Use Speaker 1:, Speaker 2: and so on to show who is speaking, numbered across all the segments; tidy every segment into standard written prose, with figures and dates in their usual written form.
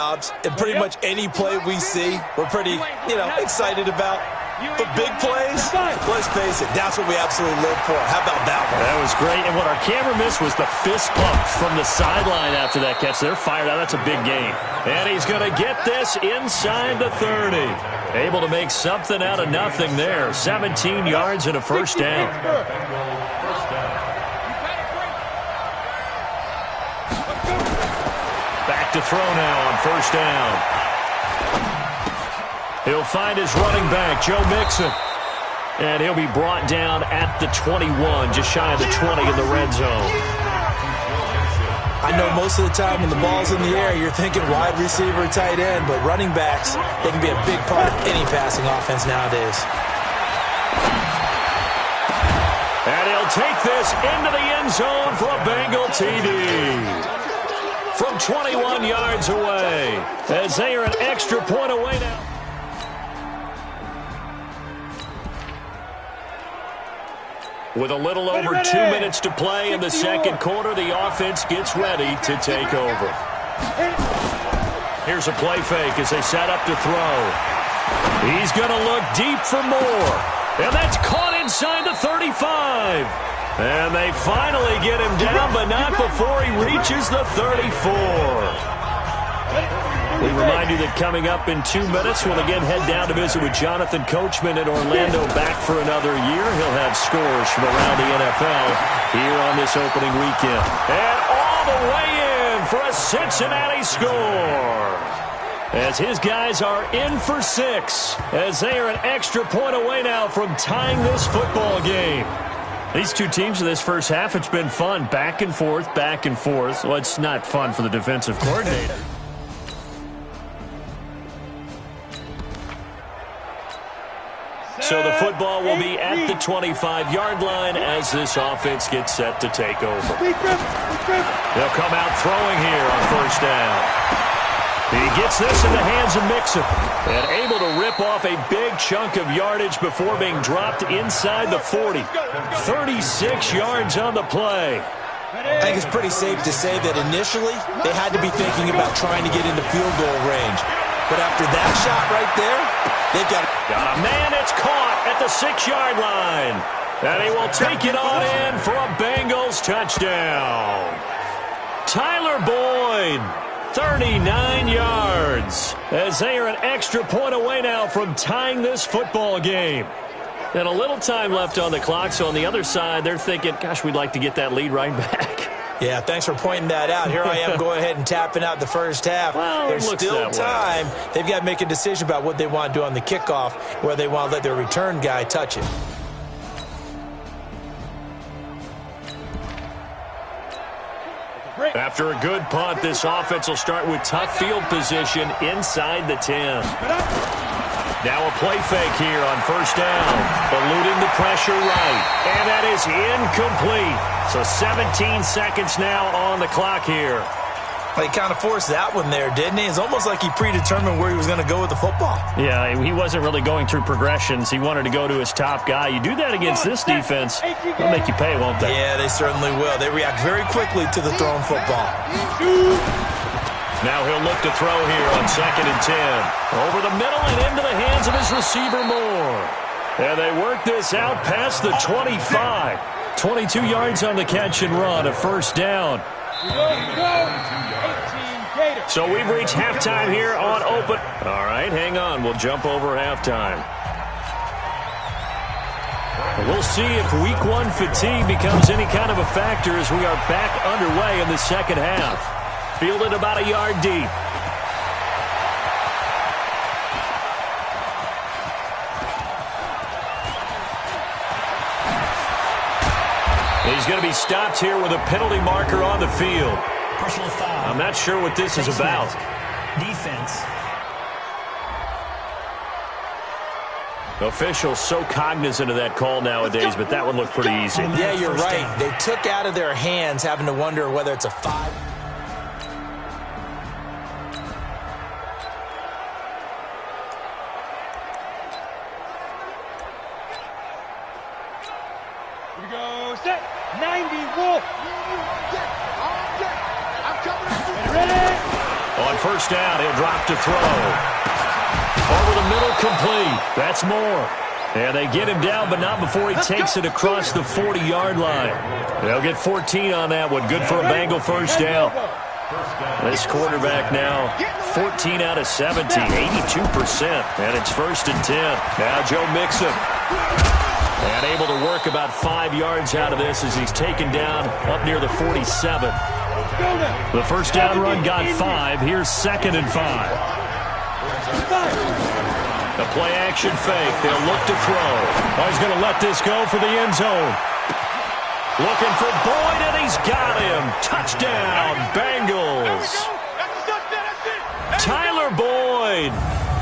Speaker 1: And pretty much any play we see, we're pretty, excited about. But big plays, let's face it, that's what we absolutely live for. How about that one?
Speaker 2: That was great. And what our camera missed was the fist pump from the sideline after that catch. They're fired out. That's a big game. And he's going to get this inside the 30. Able to make something out of nothing there. 17 yards and a first down. Back to throw now on first down. He'll find his running back, Joe Mixon. And he'll be brought down at the 21, just shy of the 20 in the red zone.
Speaker 1: I know most of the time when the ball's in the air, you're thinking wide receiver, tight end, but running backs, they can be a big part of any passing offense nowadays.
Speaker 2: And he'll take this into the end zone for a Bengal TD. From 21 yards away, as they are an extra point away now. With a little over 2 minutes to play in the second quarter, the offense gets ready to take over. Here's a play fake as they set up to throw. He's going to look deep for more. And that's caught inside the 35. And they finally get him down, but not before he reaches the 34. We remind you that coming up in 2 minutes, we'll again head down to visit with Jonathan Coachman in Orlando, back for another year. He'll have scores from around the NFL here on this opening weekend. And all the way in for a Cincinnati score, as his guys are in for 6, as they are an extra point away now from tying this football game. These two teams in this first half, it's been fun. Back and forth, back and forth. Well, it's not fun for the defensive coordinator. So the football will be at the 25-yard line as this offense gets set to take over. They'll come out throwing here on first down. He gets this in the hands of Mixon and able to rip off a big chunk of yardage before being dropped inside the 40. 36 yards on the play.
Speaker 1: I think it's pretty safe to say that initially they had to be thinking about trying to get into field goal range. But after that shot right there, they've got
Speaker 2: a man that's caught at the 6-yard line. And he will take it on in for a Bengals touchdown. Tyler Boyd, 39 yards, as they are an extra point away now from tying this football game. And a little time left on the clock, so on the other side, they're thinking, gosh, we'd like to get that lead right back.
Speaker 1: Yeah, thanks for pointing that out. Here I am going ahead and tapping out the first half.
Speaker 2: Well,
Speaker 1: there's still time. They've got to make a decision about what they want to do on the kickoff, where they want to let their return guy touch it.
Speaker 2: After a good punt, this offense will start with tough field position inside the 10. Now a play fake here on first down. Eluding the pressure right. And that is incomplete. So 17 seconds now on the clock here.
Speaker 1: He kind of forced that one there, didn't he? It's almost like he predetermined where he was going to go with the football.
Speaker 2: Yeah, he wasn't really going through progressions. He wanted to go to his top guy. You do that against this defense, they'll make you pay, won't they?
Speaker 1: Yeah, they certainly will. They react very quickly to the thrown football.
Speaker 2: Now he'll look to throw here on 2nd and 10. Over the middle and into the hands of his receiver Moore. And they work this out past the 25. 22 yards on the catch and run, a first down. So we've reached halftime here on Open. All right, hang on. We'll jump over halftime. We'll see if Week 1 fatigue becomes any kind of a factor as we are back underway in the second half. Fielded about a yard deep. He's going to be stopped here with a penalty marker on the field.
Speaker 3: Personal foul.
Speaker 2: I'm not sure what this is about.
Speaker 3: Defense.
Speaker 2: Officials so cognizant of that call nowadays, but that one looked pretty easy.
Speaker 1: Yeah, you're right. They took out of their hands, having to wonder whether it's a 5.
Speaker 4: Here we go. Set. 90 Wolf.
Speaker 2: On On first down, he'll drop to throw. Over the middle, complete. That's Moore. And they get him down, but not before he takes it across the 40-yard line. They'll get 14 on that one. Good for a Bengal first down. This quarterback now 14 out of 70, 82%. And it's 1st and 10. Now Joe Mixon. And able to work about 5 yards out of this as he's taken down up near the 47. The first down run got 5. Here's 2nd and 5. The play-action fake. They'll look to throw. Oh, he's going to let this go for the end zone. Looking for Boyd, and he's got him. Touchdown, Bengals. Tyler Boyd.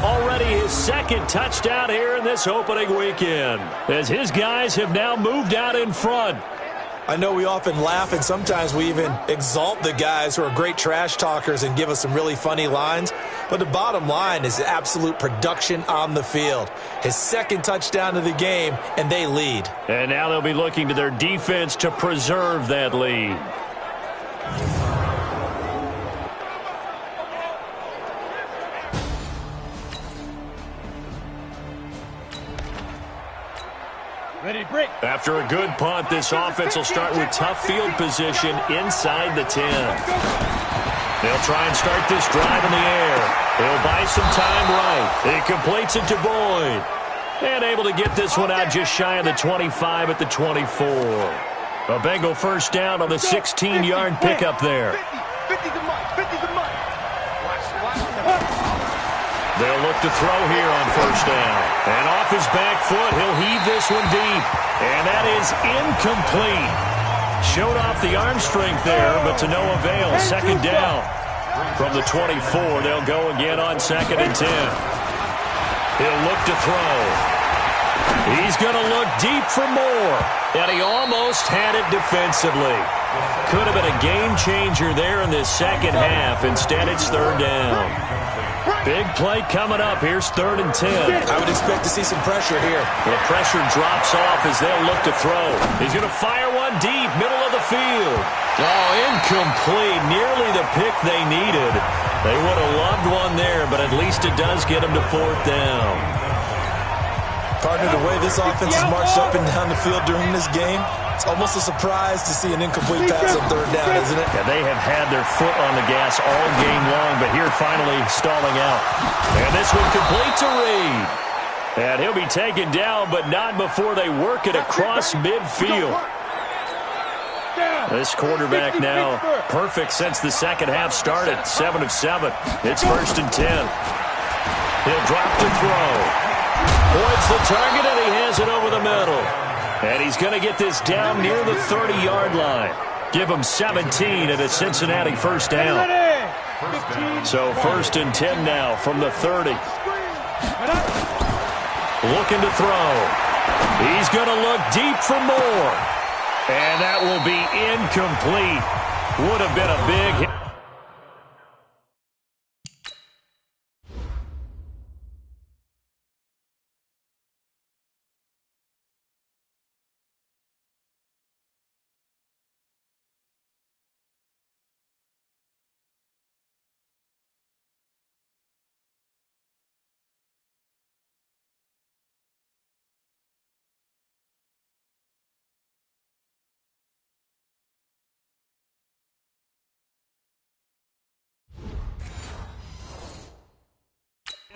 Speaker 2: Already his 2nd touchdown here in this opening weekend, as his guys have now moved out in front.
Speaker 1: I know we often laugh, and sometimes we even exalt the guys who are great trash talkers and give us some really funny lines. But the bottom line is absolute production on the field. His 2nd touchdown of the game, and they lead.
Speaker 2: And now they'll be looking to their defense to preserve that lead.
Speaker 4: Ready, break.
Speaker 2: After a good punt, this offense will start with tough field position inside the 10. They'll try and start this drive in the air. He'll buy some time right. He completes it to Boyd. And able to get this one out just shy of the 25 at the 24. A Bengal first down on the 16-yard pickup there.
Speaker 4: 50's a month. 50's a month.
Speaker 2: They'll look to throw here on first down. And off his back foot, he'll heave this one deep. And that is incomplete. Showed off the arm strength there, but to no avail. 2nd down. From the 24, they'll go again on 2nd and 10. He'll look to throw. He's going to look deep for Moore. And he almost had it defensively. Could have been a game changer there in this second half. Instead, it's 3rd down. Big play coming up. Here's 3rd and 10.
Speaker 1: I would expect to see some pressure here.
Speaker 2: The pressure drops off as they'll look to throw. He's going to fire one deep, middle of the field. Oh, incomplete. Nearly the pick they needed. They would have loved one there, but at least it does get them to 4th down.
Speaker 1: Partner, the way this offense has marched up and down the field during this game, it's almost a surprise to see an incomplete pass on 3rd down, isn't it?
Speaker 2: Yeah, they have had their foot on the gas all game long, but here finally stalling out. And this one complete to Reed. And he'll be taken down, but not before they work it across midfield. This quarterback now perfect since the second half started. 7 of 7. It's 1st and 10. He'll drop to throw. Boyd's the target, and he has it over the middle. And he's going to get this down near the 30-yard line. Give him 17 at a Cincinnati first down. So 1st and 10 now from the 30. Looking to throw. He's going to look deep for Moore. And that will be incomplete. Would have been a big hit.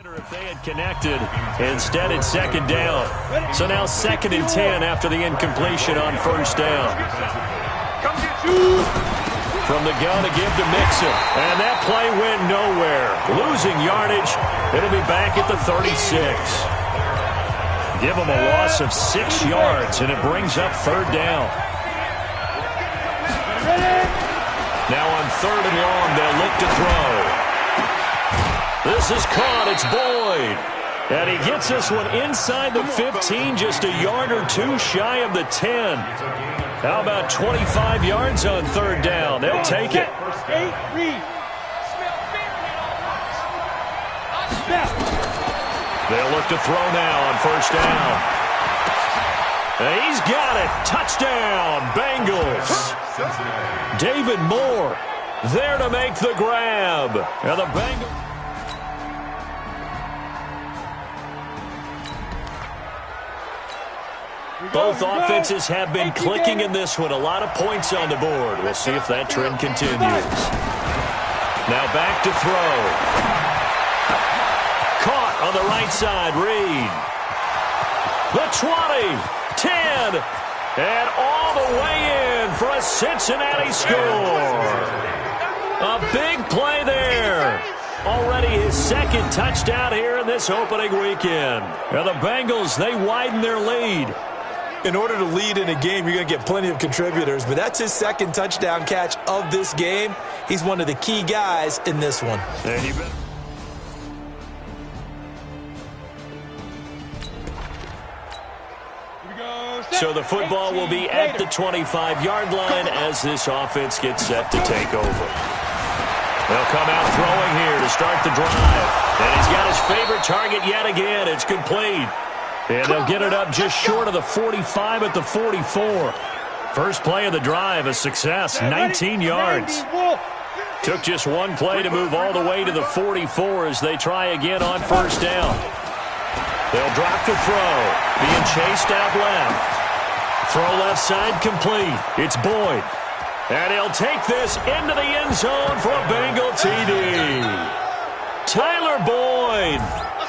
Speaker 2: If they had connected. Instead, it's 2nd down. So now 2nd and 10 after the incompletion on first down. From the gun to give to Mixon. And that play went nowhere. Losing yardage. It'll be back at the 36. Give them a loss of 6 yards, and it brings up 3rd down. Now on 3rd and long, they'll look to throw. This is caught. It's Boyd. And he gets this one inside the 15, just a yard or two shy of the 10. How about 25 yards on 3rd down? They'll take it. They'll look to throw now on first down. And he's got it. Touchdown, Bengals. David Moore. there to make the grab. And the Bengals. Both offenses have been clicking in this one. A lot of points on the board. We'll see if that trend continues. Now back to throw. Caught on the right side. Reed. The 20, 10, and all the way in for a Cincinnati score. A big play there. Already his second touchdown here in this opening weekend. And the Bengals, they widen their lead.
Speaker 1: In order to lead in a game, you're going to get plenty of contributors, but that's his second touchdown catch of this game. He's one of the key guys in this one.
Speaker 2: So the football will be at the 25-yard line as this offense gets set to take over. They'll come out throwing here to start the drive. And he's got his favorite target yet again. It's complete. And they'll get it up just short of the 45 at the 44. First play of the drive, a success, 19 yards. Took just one play to move all the way to the 44 as they try again on first down. They'll drop to throw, being chased out left. Throw left side complete. It's Boyd. And he'll take this into the end zone for a Bengal TD. Tyler Boyd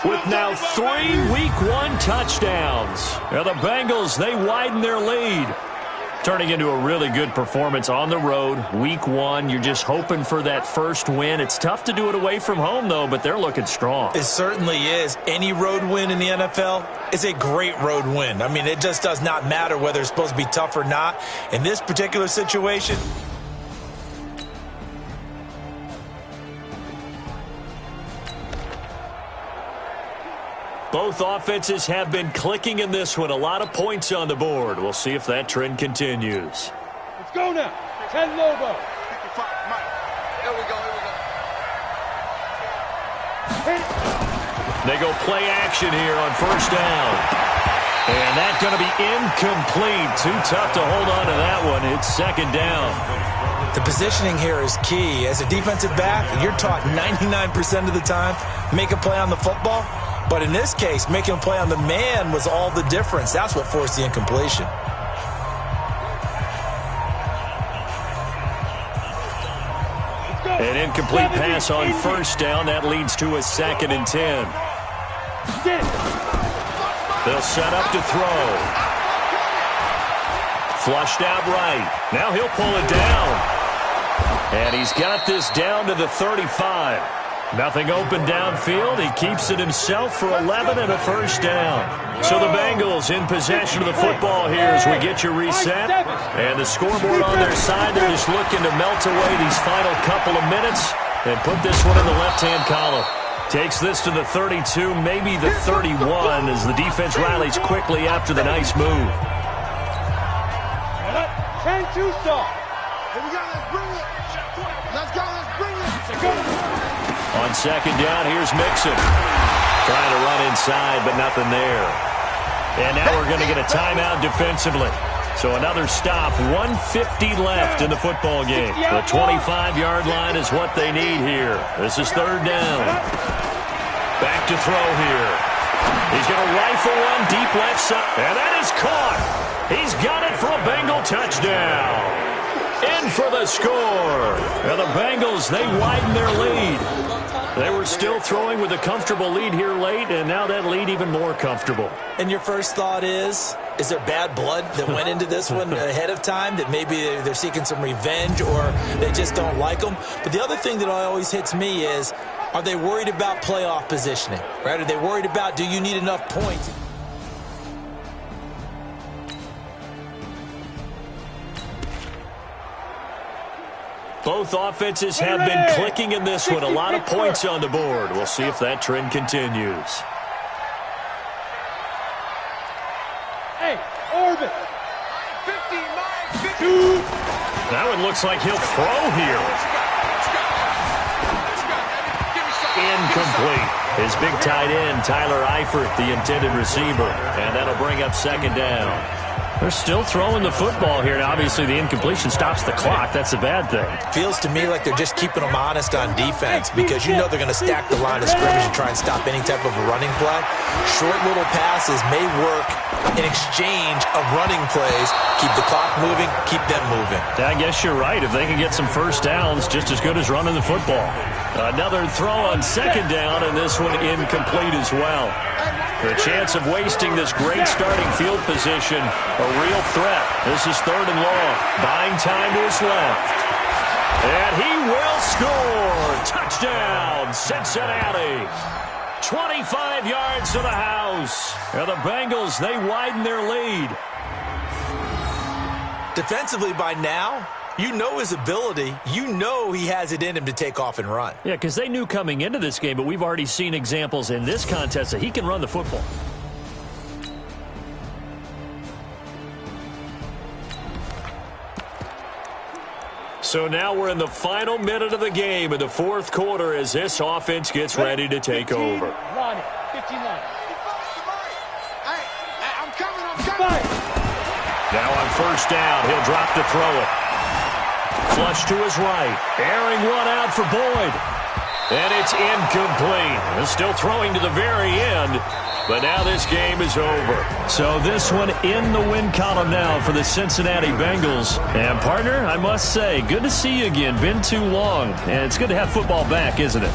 Speaker 2: with now 3 Week 1 touchdowns. Now the Bengals, they widen their lead. Turning into a really good performance on the road. Week 1, you're just hoping for that first win. It's tough to do it away from home, though, but they're looking strong.
Speaker 1: It certainly is. Any road win in the NFL is a great road win. I mean, it just does not matter whether it's supposed to be tough or not. In this particular situation,
Speaker 2: both offenses have been clicking in this one. A lot of points on the board. We'll see if that trend continues.
Speaker 4: Let's go now. 10 Lobo.
Speaker 5: Here we go.
Speaker 2: They go play action here on first down. And that's going to be incomplete. Too tough to hold on to that one. It's second down.
Speaker 1: the positioning here is key. As a defensive back, you're taught 99% of the time, make a play on the football. But in this case, making a play on the man was all the difference. That's what forced the incompletion.
Speaker 2: An incomplete pass on first down. That leads to a 2nd and 10. They'll set up to throw. Flushed out right. Now he'll pull it down. And he's got this down to the 35. Nothing open downfield. He keeps it himself for 11 and a first down. So the Bengals in possession of the football here as we get you reset. And the scoreboard on their side, they're just looking to melt away these final couple of minutes and put this one in the left-hand column. Takes this to the 32, maybe the 31, as the defense rallies quickly after the nice move.
Speaker 4: 10-2 stop.
Speaker 5: Here we go, let's bring it. Let's go, let's bring it.
Speaker 2: On second down, here's Mixon. Trying to run inside, but nothing there. And now we're going to get a timeout defensively. So another stop, 1:50 left in the football game. The 25-yard line is what they need here. This is third down. Back to throw here. He's going to rifle one deep left side. And that is caught. He's got it for a Bengal touchdown. In for the score. And the Bengals, they widen their lead. They were still throwing with a comfortable lead here late, and now that lead even more comfortable.
Speaker 1: And your first thought is there bad blood that went into this one ahead of time, that maybe they're seeking some revenge or they just don't like them? But the other thing that always hits me is, are they worried about playoff positioning? Right? Are they worried about, do you need enough points?
Speaker 2: Both offenses have been clicking in this one. A lot of points on the board. We'll see if that trend continues.
Speaker 4: Hey, orbit.
Speaker 5: 50.
Speaker 2: That one looks like he'll throw here. Incomplete. His big tight end, Tyler Eifert, the intended receiver. And that'll bring up second down. They're still throwing the football here. Now, obviously, the incompletion stops the clock. That's a bad thing.
Speaker 1: Feels to me like they're just keeping them honest on defense because you know they're going to stack the line of scrimmage and try and stop any type of a running play. Short little passes may work in exchange of running plays. Keep the clock moving, keep them moving.
Speaker 2: I guess you're right. If they can get some first downs, just as good as running the football. Another throw on second down, and this one incomplete as well. The chance of wasting this great starting field position, a real threat. This is 3rd and long. Buying time to his left. And he will score. Touchdown, Cincinnati. 25 yards to the house. And the Bengals, they widen their lead.
Speaker 1: Defensively by now, you know his ability. You know he has it in him to take off and run.
Speaker 2: Yeah, because they knew coming into this game, but we've already seen examples in this contest that he can run the football. So now we're in the final minute of the game in the 4th quarter as this offense gets ready to take over.
Speaker 4: Line it. 15 line.
Speaker 5: I'm coming.
Speaker 2: Now on first down, he'll drop to throw it. Flush to his right. Airing one out for Boyd. And it's incomplete. He's still throwing to the very end. But now this game is over. So this one in the win column now for the Cincinnati Bengals. And, partner, I must say, good to see you again. Been too long. And it's good to have football back, isn't it?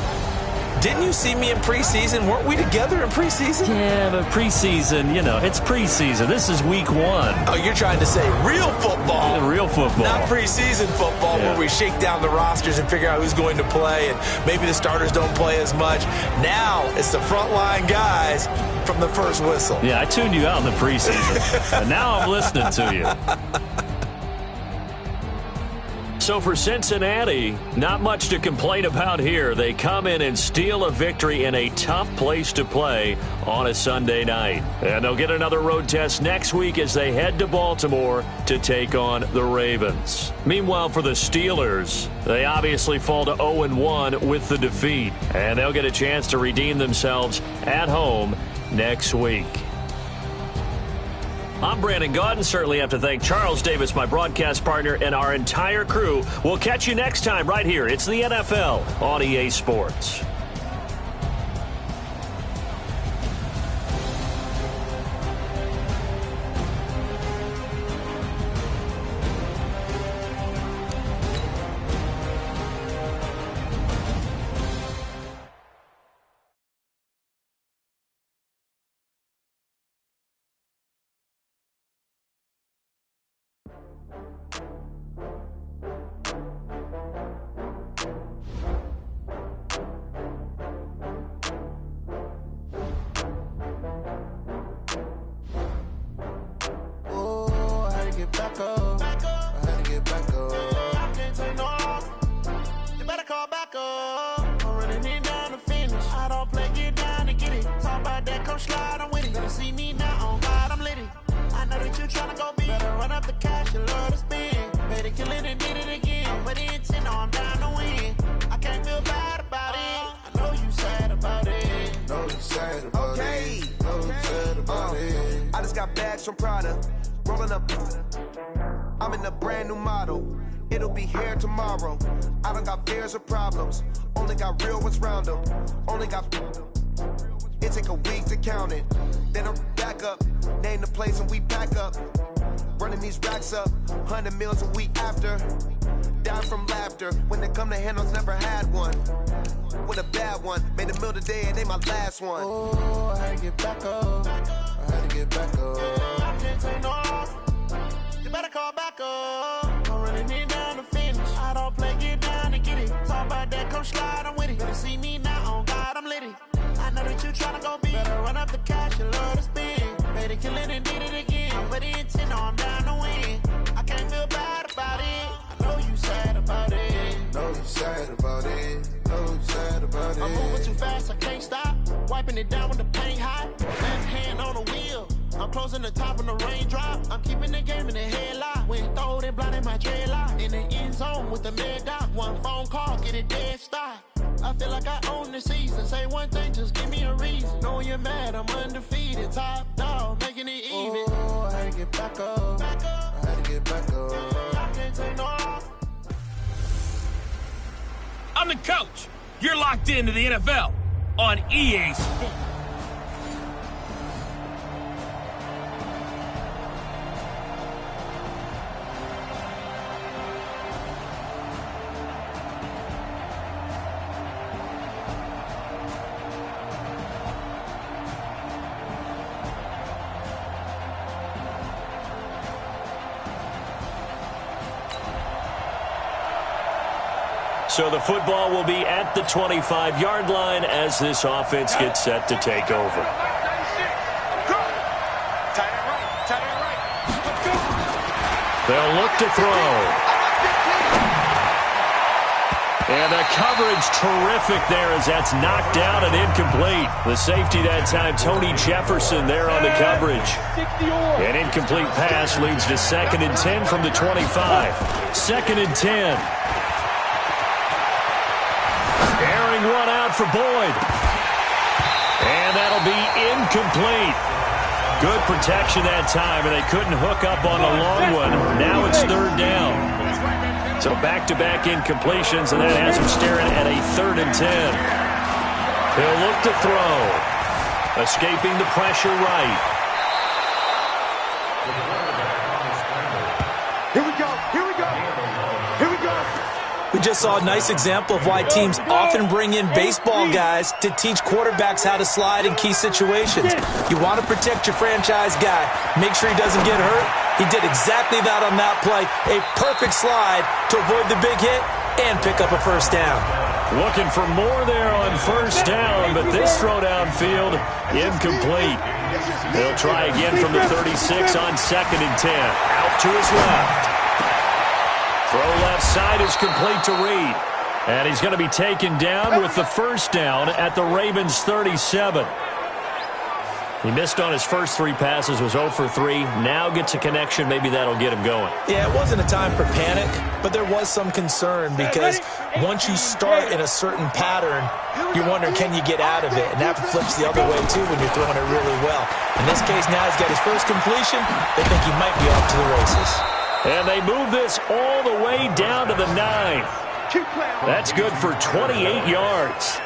Speaker 1: Didn't you see me in preseason? Weren't we together in preseason?
Speaker 2: Yeah, but preseason, you know, it's preseason. This is week 1.
Speaker 1: Oh, you're trying to say real football.
Speaker 2: Real football.
Speaker 1: Not preseason football where we shake down the rosters and figure out who's going to play, and maybe the starters don't play as much. Now it's the frontline guys from the first whistle.
Speaker 2: Yeah, I tuned you out in the preseason. But now I'm listening to you. So for Cincinnati, not much to complain about here. They come in and steal a victory in a tough place to play on a Sunday night. And they'll get another road test next week as they head to Baltimore to take on the Ravens. Meanwhile, for the Steelers, they obviously fall to 0-1 with the defeat. And they'll get a chance to redeem themselves at home next week. I'm Brandon Gaudin. Certainly have to thank Charles Davis, my broadcast partner, and our entire crew. We'll catch you next time right here. It's the NFL on EA Sports.
Speaker 6: I'm in a brand new model. It'll be here tomorrow. I don't got fears or problems. Only got real ones round them. Only got... It take a week to count it. Then I'm back up. Name the place and we pack up. Running these racks up. 100 meals a week after. Down from laughter. When they come to handles, never had one. With a bad one. Made a meal today and they my last one. Oh, I had to get back up. I had to get back up. I can't take no off. You better call back up. I'm running it down to finish. I don't play, get down and get it. Talk about that, come slide, I'm with it. Better see me now, on God, I'm litty. I know that you tryna go big. Better run up the cash, you love to spin. Made it, kill it, and did it again. But the intent, no, I'm down to win. I can't feel bad about it. I know you sad about it. Know you sad about it. Know you sad about it. I'm moving too fast, I can't stop. Wiping it down with the paint hot. Left hand on the wheel. I'm closing the top of the raindrop. I'm keeping the game in the headlock. When throwed and blinded my dreadlock. In the end zone with the mad dot. One phone call, get it dead stop. I feel like I own the season. Say one thing, just give me a reason. No,
Speaker 7: when you're mad, I'm undefeated. Top dog, making it even. Oh, I had to get back up. I had to get back up. I can't take no off.
Speaker 8: I'm the coach. You're locked into the NFL on EA Sports.
Speaker 2: So the football will be at the 25-yard line as this offense gets set to take over. They'll look to throw. And the coverage terrific there as that's knocked down and incomplete. The safety that time, Tony Jefferson there on the coverage. An incomplete pass leads to 2nd and 10 from the 25. 2nd and 10. Airing one out for Boyd. And that'll be incomplete. Good protection that time, and they couldn't hook up on the long one. Now it's 3rd down. So back-to-back incompletions, and that has him staring at a 3rd and 10. He'll look to throw. Escaping the pressure right.
Speaker 5: Here we go. Here we go. Here we go.
Speaker 1: We just saw a nice example of why teams often bring in baseball guys to teach quarterbacks how to slide in key situations. You want to protect your franchise guy. Make sure he doesn't get hurt. He did exactly that on that play. A perfect slide to avoid the big hit and pick up a 1st down.
Speaker 2: Looking for more there on 1st down, but this throw downfield, incomplete. They'll try again from the 36 on 2nd and 10. Out to his left. Throw left side is complete to Reed. And he's going to be taken down with the 1st down at the Ravens' 37. He missed on his first 3 passes, was 0 for 3. Now gets a connection. Maybe that'll get him going.
Speaker 1: Yeah, it wasn't a time for panic, but there was some concern because once you start in a certain pattern, you're wondering, can you get out of it? And that flips the other way, too, when you're throwing it really well. In this case, now he's got his first completion. They think he might be off to the races.
Speaker 2: And they move this all the way down to the 9. That's good for 28 yards.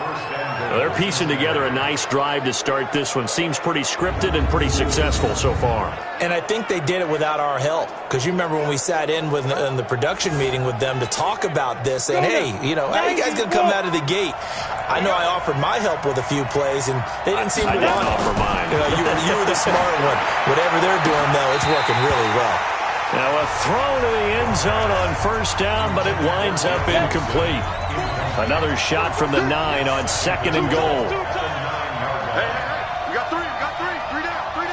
Speaker 2: Well, they're piecing together a nice drive to start this one. Seems pretty scripted and pretty successful so far.
Speaker 1: And I think they did it without our help. Because you remember when we sat in the production meeting with them to talk about this, saying, hey, how are you guys going to come out of the gate? I know I offered my help with a few plays, and they didn't seem to want it.
Speaker 2: Offer mine.
Speaker 1: You were the smart one. Whatever they're doing, though, it's working really well.
Speaker 2: Now a throw to the end zone on 1st down, but it winds up incomplete. Another shot from the 9 on 2nd and goal.
Speaker 5: Hey, we got 3. We got 3.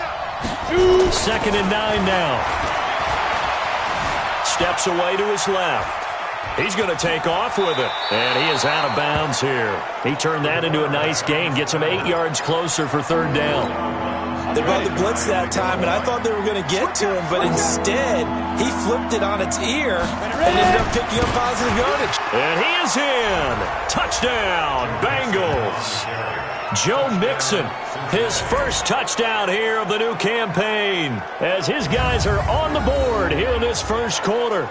Speaker 5: 3 down.
Speaker 2: 2nd and 9 now. Steps away to his left. He's going to take off with it. And he is out of bounds here. He turned that into a nice gain. Gets him 8 yards closer for 3rd down.
Speaker 1: They brought the blitz that time, and I thought they were going to get to him, but instead, he flipped it on its ear and ended up picking up positive yardage.
Speaker 2: And he is in. Touchdown, Bengals. Joe Mixon, his first touchdown here of the new campaign, as his guys are on the board here in this 1st quarter.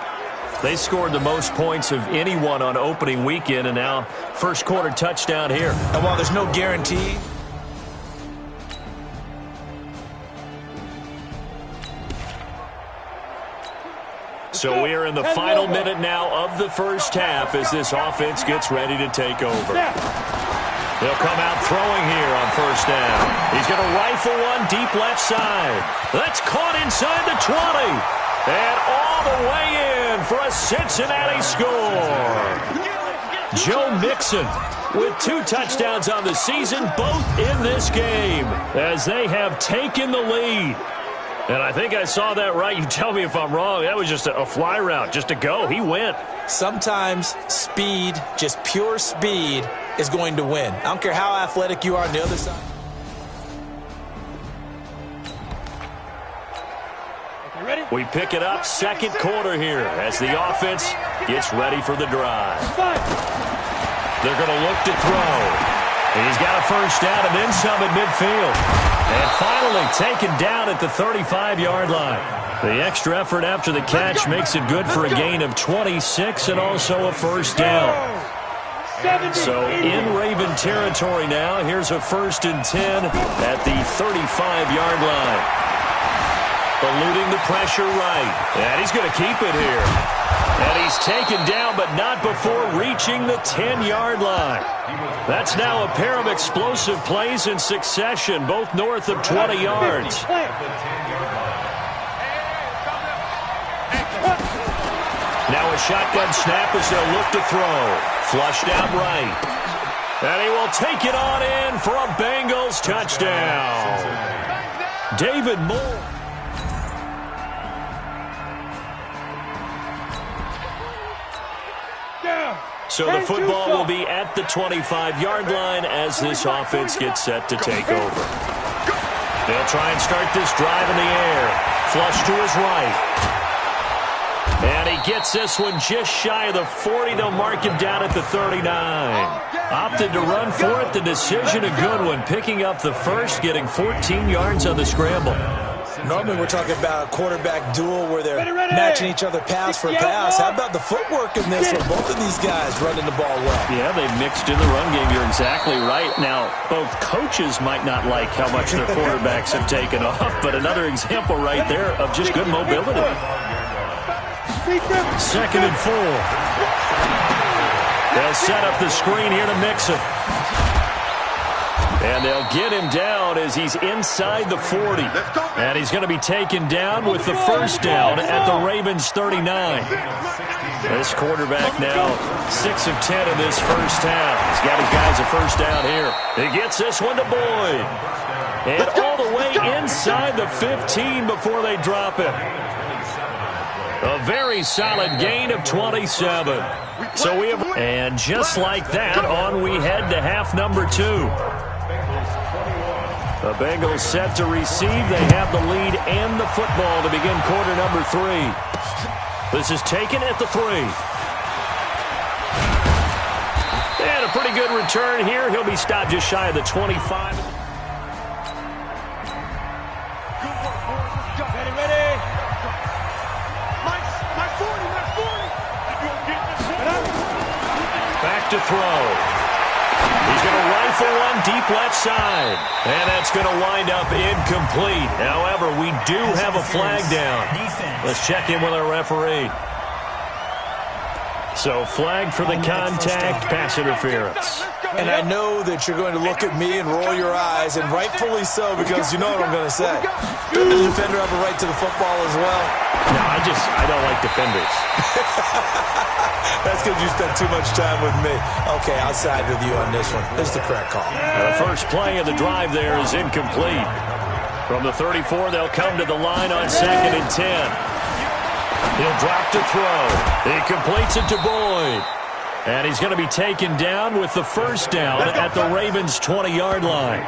Speaker 2: They scored the most points of anyone on opening weekend, and now 1st quarter touchdown here.
Speaker 1: And while there's no guarantee,
Speaker 2: so we are in the final minute now of the 1st half as this offense gets ready to take over. They'll come out throwing here on 1st down. He's going to rifle one deep left side. That's caught inside the 20. And all the way in for a Cincinnati score. Joe Mixon with 2 touchdowns on the season, both in this game, as they have taken the lead. And I think I saw that right. You tell me if I'm wrong. That was just a fly route, just a go. He went.
Speaker 1: Sometimes speed, just pure speed, is going to win. I don't care how athletic you are on the other side.
Speaker 2: We pick it up 2nd quarter here as the offense gets ready for the drive. They're going to look to throw. He's got a first down and then some at midfield. And finally taken down at the 35-yard line. The extra effort after the catch makes it good for a gain of 26 and also a first down. So in Raven territory now, here's a 1st and 10 at the 35-yard line. Eluding the pressure right. And he's going to keep it here. And he's taken down, but not before reaching the 10-yard line. That's now a pair of explosive plays in succession, both north of 20 yards. Now a shotgun snap as they'll look to throw. Flushed out right. And he will take it on in for a Bengals touchdown. David Moore. So the football will be at the 25-yard line as this offense gets set to take over. They'll try and start this drive in the air. Flush to his right. And he gets this one just shy of the 40. They'll mark him down at the 39. Opted to run for it. The decision a good one. Picking up the first, getting 14 yards on the scramble.
Speaker 1: Normally we're talking about a quarterback duel where they're matching each other pass for pass. How about the footwork in this one? Both of these guys running the ball well.
Speaker 2: Yeah, they mixed in the run game. You're exactly right. Now, both coaches might not like how much their quarterbacks have taken off, but another example right there of just good mobility. 2nd and 4. They'll set up the screen here to Mixon. And they'll get him down as he's inside the 40. And he's going to be taken down with the first down at the Ravens 39. This quarterback now 6 of 10 in this first half. He's got his guys a first down here. He gets this one to Boyd. And all the way inside the 15 before they drop it. A very solid gain of 27. So we have, and just like that, on we head to half number 2. The Bengals set to receive. They have the lead and the football to begin quarter number 3. This is taken at the 3. And a pretty good return here. He'll be stopped just shy of the 25. Back to throw. He's going to rifle one deep left side. And that's going to wind up incomplete. However, we do have a flag down. Let's check in with our referee. So flag for the contact, pass interference.
Speaker 1: And I know that you're going to look at me and roll your eyes, and rightfully so, because you know what I'm going to say. Doesn't the defender have a right to the football as well?
Speaker 2: No, I don't like defenders.
Speaker 1: That's because you spent too much time with me. Okay, I'll side with you on this one. This is the correct call.
Speaker 2: The first play of the drive there is incomplete. From the 34, they'll come to the line on 2nd and 10. He'll drop to throw. He completes it to Boyd. And he's going to be taken down with the first down at the Ravens' 20-yard line.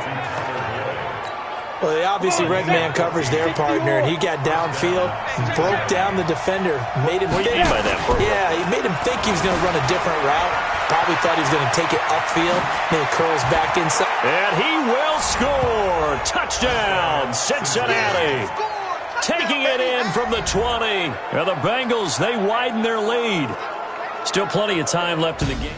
Speaker 1: Well, they obviously read man coverage their partner, and he got downfield, broke down the defender, made him think.
Speaker 2: What do you mean by that, bro?
Speaker 1: Yeah, he made him think he was going to run a different route. Probably thought he was going to take it upfield. Then he curls back inside.
Speaker 2: And he will score. Touchdown, Cincinnati. Taking it in from the 20. And the Bengals, they widen their lead. Still plenty of time left in the game.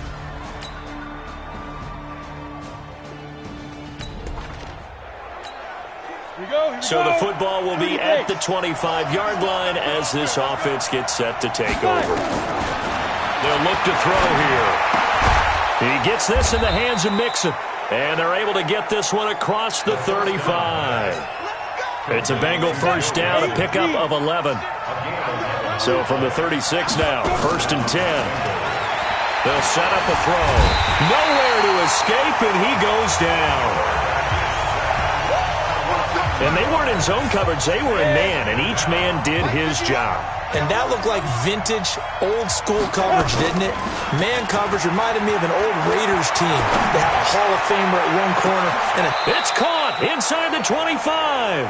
Speaker 2: So the football will be at the 25-yard line as this offense gets set to take over. They'll look to throw here. He gets this in the hands of Mixon. And they're able to get this one across the 35. It's a Bengal first down, a pickup of 11. So from the 36 now, 1st and 10. They'll set up a throw. Nowhere to escape, and he goes down. And they weren't in zone coverage. They were in man, and each man did his job.
Speaker 1: And that looked like vintage, old-school coverage, didn't it? Man coverage reminded me of an old Raiders team. They had a Hall of Famer at one corner. And
Speaker 2: it's caught inside the 25.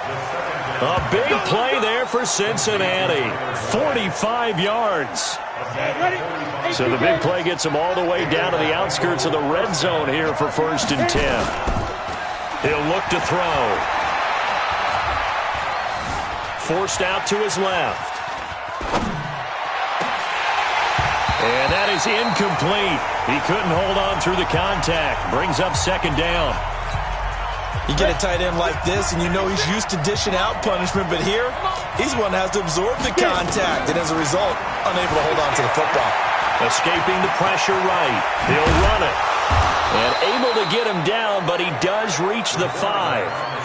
Speaker 2: A big play there for Cincinnati. 45 yards. So the big play gets him all the way down to the outskirts of the red zone here for 1st and 10. He'll look to throw. Forced out to his left. And that is incomplete. He couldn't hold on through the contact. Brings up 2nd down.
Speaker 1: You get a tight end like this, and you know he's used to dishing out punishment, but here, he's one that has to absorb the contact, and as a result, unable to hold on to the football.
Speaker 2: Escaping the pressure right. He'll run it. And able to get him down, but he does reach the 5.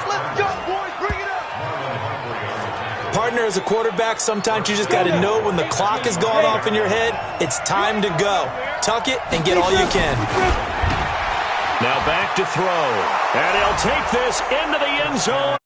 Speaker 5: Let's go, boys. Bring it up.
Speaker 1: Partner, as a quarterback, sometimes you just got to know when the clock has gone off in your head, it's time to go. Tuck it and get all you can.
Speaker 2: Now back to throw. And he'll take this into the end zone.